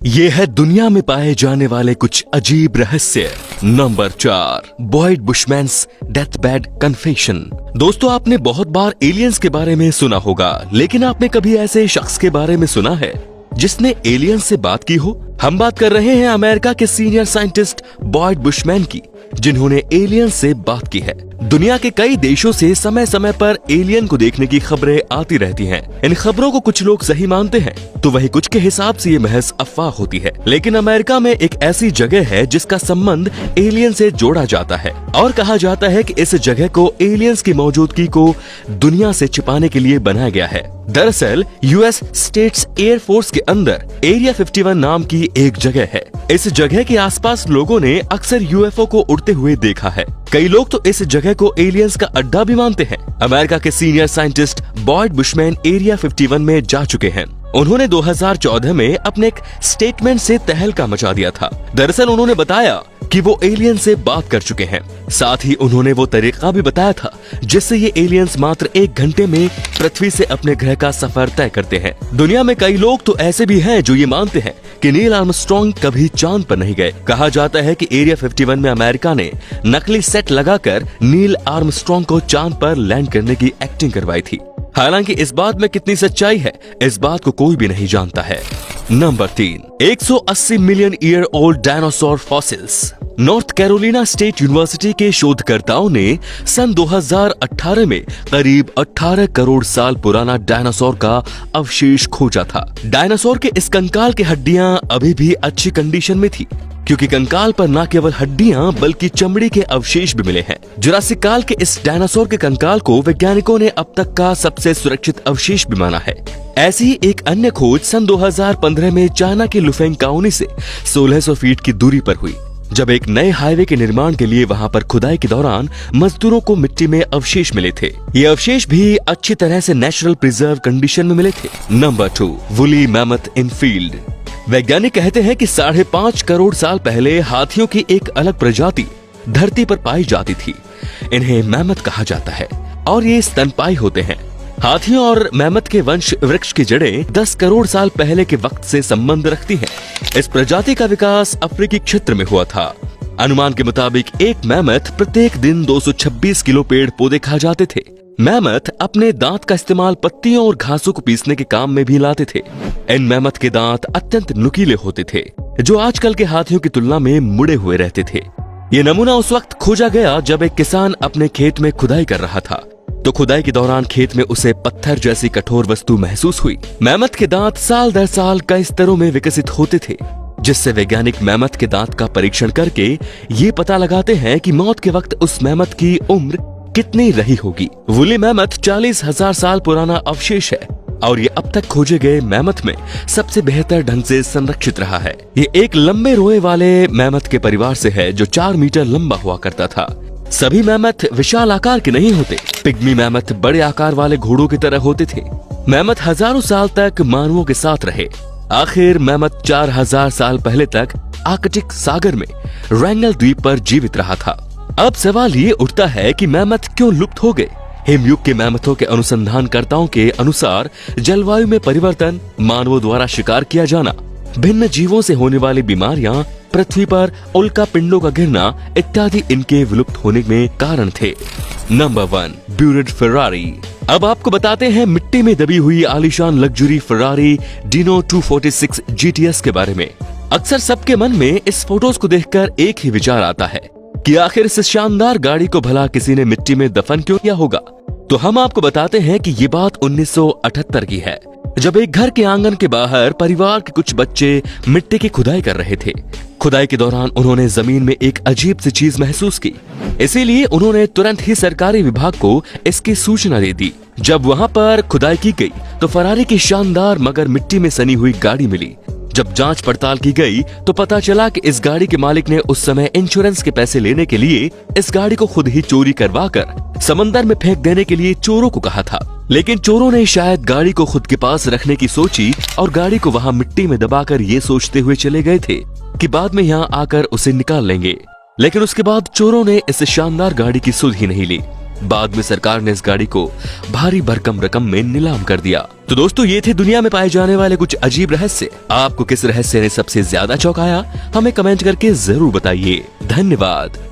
ये है दुनिया में पाए जाने वाले कुछ अजीब रहस्य। Number 4, Boyd Bushman's deathbed confession. दोस्तों, आपने बहुत बार एलियंस के बारे में सुना होगा, लेकिन आपने कभी ऐसे शख्स के बारे में सुना है जिसने एलियंस से बात की हो? हम बात कर रहे हैं अमेरिका के सीनियर साइंटिस्ट बॉयड बुशमैन की, जिन्होंने एलियन से बात की है। दुनिया के कई देशों से समय समय पर एलियन को देखने की खबरें आती रहती हैं। इन खबरों को कुछ लोग सही मानते हैं तो वही कुछ के हिसाब से ये महज अफवाह होती है। लेकिन अमेरिका में एक ऐसी जगह है जिसका संबंध एलियन से जोड़ा जाता है और कहा जाता है कि इस जगह को एलियंस की मौजूदगी को दुनिया से छिपाने के लिए बनाया गया है। दरअसल यूएस स्टेट्स एयर फोर्स के अंदर एरिया 51 नाम की एक जगह है। इस जगह के आसपास लोगों ने अक्सर यूएफओ को उड़ते हुए देखा है। कई लोग तो इस जगह को एलियंस का अड्डा भी मानते हैं। अमेरिका के senior scientist Boyd Bushman area 51 में जा चुके हैं। उन्होंने 2014 में अपने एक स्टेटमेंट से तहलका मचा दिया था। दरअसल उन्होंने बताया कि वो एलियन से बात कर चुके हैं। साथ ही उन्होंने वो तरीका भी बताया था जिससे ये एलियंस मात्र 1 घंटे में पृथ्वी से अपने ग्रह का सफर तय करते हैं। दुनिया में कई लोग तो ऐसे भी हैं जो ये मानते हैं कि नील आर्मस्ट्रांग कभी चांद पर नहीं गए। कहा जाता है कि एरिया 51 में अमेरिका ने नकली सेट लगाकर नील आर्मस्ट्रांग को चांद पर लैंड करने की एक्टिंग करवाई थी। हालांकि इस बात में कितनी सच्चाई है, इस बात को कोई भी नहीं जानता है। Number 3, 180 million year old dinosaur fossils. North Carolina state university के शोधकर्ताओं ने सन 2018 में करीब 18 करोड़ साल पुराना डायनासोर का अवशेष खोजा था। डायनासोर के इस कंकाल की हड्डियां अभी भी अच्छी कंडीशन में थी, क्योंकि कंकाल पर न केवल हड्डियां बल्कि चमड़ी के अवशेष भी मिले हैं। जुरासिक काल के इस डायनासोर के कंकाल को वैज्ञानिकों ने अब तक का सबसे सुरक्षित अवशेष भी माना है। ऐसी ही एक अन्य खोज सन 2015 में चाइना के लुफेंग काउनी से 1600 फीट की दूरी पर हुई, जब एक नए हाईवे के निर्माण के लिए वहां पर खुदाई के दौरान मजदूरों को मिट्टी में अवशेष मिले थे। ये अवशेष भी अच्छी तरह से नेचुरल प्रिजर्व कंडीशन में मिले थे। नंबर 2, वुली मैमथ इन फील्ड। वैज्ञानिक कहते हैं कि 5.5 करोड़ साल पहले हाथियों की एक अलग प्रजाति धरती पर पाई जाती थी। इन्हें मैमथ कहा जाता है और ये स्तनपायी होते हैं। हाथियों और मैमथ के वंश वृक्ष की जड़ें 10 करोड़ साल पहले के वक्त से संबंध रखती हैं। इस प्रजाति का विकास अफ्रीकी क्षेत्र में हुआ था। अनुमान के मुताबिक एक मैमथ प्रत्येक दिन 226 किलो पेड़ पौधे खा जाते थे। मैमथ अपने दांत का इस्तेमाल पत्तियों और घासों को पीसने के काम में भी लाते थे। इन मैमथ के दांत अत्यंत नुकीले होते थे, जो आजकल के हाथियों की तुलना में मुड़े हुए रहते थे। ये नमूना उस वक्त खोजा गया जब एक किसान अपने खेत में खुदाई कर रहा था, तो खुदाई के दौरान खेत में उसे पत्थर जैसी कठोर वस्तु महसूस हुई। मैमथ के दांत साल दर साल कई स्तरों में विकसित होते थे, जिससे वैज्ञानिक मैमथ के दांत का परीक्षण करके ये पता लगाते हैं कि मौत के वक्त उस मैमथ की उम्र कितनी रही होगी। वुली मैमथ 40,000 साल पुराना अवशेष है और ये अब तक खोजे गए मैमथ में सबसे बेहतर ढंग से संरक्षित रहा है। ये एक लंबे रोए वाले मैमथ के परिवार से है जो 4 मीटर लंबा हुआ करता था। सभी मैमथ विशाल आकार के नहीं होते। पिग्मी मैमथ बड़े आकार वाले घोड़ों की तरह होते थे। मैमथ हजारों साल तक मानवों के साथ रहे। आखिर मैमथ 4000 साल पहले तक आर्कटिक सागर में रैंगल द्वीप पर जीवित रहा था। अब सवाल ये उठता है कि मैमथ क्यों लुप्त हो गए? हिमयुग के मैमथों के अनुसंधानकर्ताओं के अनुसार जलवायु में परिवर्तन, मानवों द्वारा शिकार किया जाना, भिन्न जीवों से होने वाली बीमारियां, पृथ्वी पर उल्का पिंडों का गिरना इत्यादि इनके विलुप्त होने में कारण थे। Number 1, buried Ferrari. अब आपको बताते हैं मिट्टी में दबी हुई आलीशान लग्जरी फेरारी डिनो 246 GTS के बारे में। अक्सर सबके मन में इस फोटोज को देखकर एक ही विचार आता है कि आखिर इस शानदार गाड़ी को भला किसी ने मिट्टी में दफन क्यों किया होगा? तो हम आपको बताते हैं कि ये बात 1978 की है, जब एक घर के आंगन के बाहर परिवार के कुछ बच्चे मिट्टी की खुदाई कर रहे थे। खुदाई के दौरान उन्होंने जमीन में एक अजीब सी चीज महसूस की। इसीलिए उन्होंने तुरंत ही सरकारी विभाग को इसकी सूचना दे दी। जब वहां पर खुदाई की गई तो फरारी की शानदार मगर मिट्टी में सनी हुई गाड़ी मिली। जब जांच पड़ताल की गई तो पता चला कि इस गाड़ी के मालिक ने उस समय इंश्योरेंस के पैसे लेने के लिए इस गाड़ी को खुद ही चोरी करवाकर समंदर में फेंक देने के लिए चोरों को कहा था। लेकिन चोरों ने शायद गाड़ी को खुद के पास रखने की सोची और गाड़ी को वहां मिट्टी में दबाकर ये सोचते हुए चले गए थे कि बाद में यहाँ आकर उसे निकाल लेंगे। लेकिन उसके बाद चोरों ने इस शानदार गाड़ी की सुध ही नहीं ली। बाद में सरकार ने इस गाड़ी को भारी भरकम रकम में नीलाम कर दिया। तो दोस्तों, ये थे दुनिया में पाए जाने वाले कुछ अजीब रहस्य। आपको किस रहस्य ने सबसे ज्यादा चौंकाया, हमें कमेंट करके जरूर बताइए। धन्यवाद।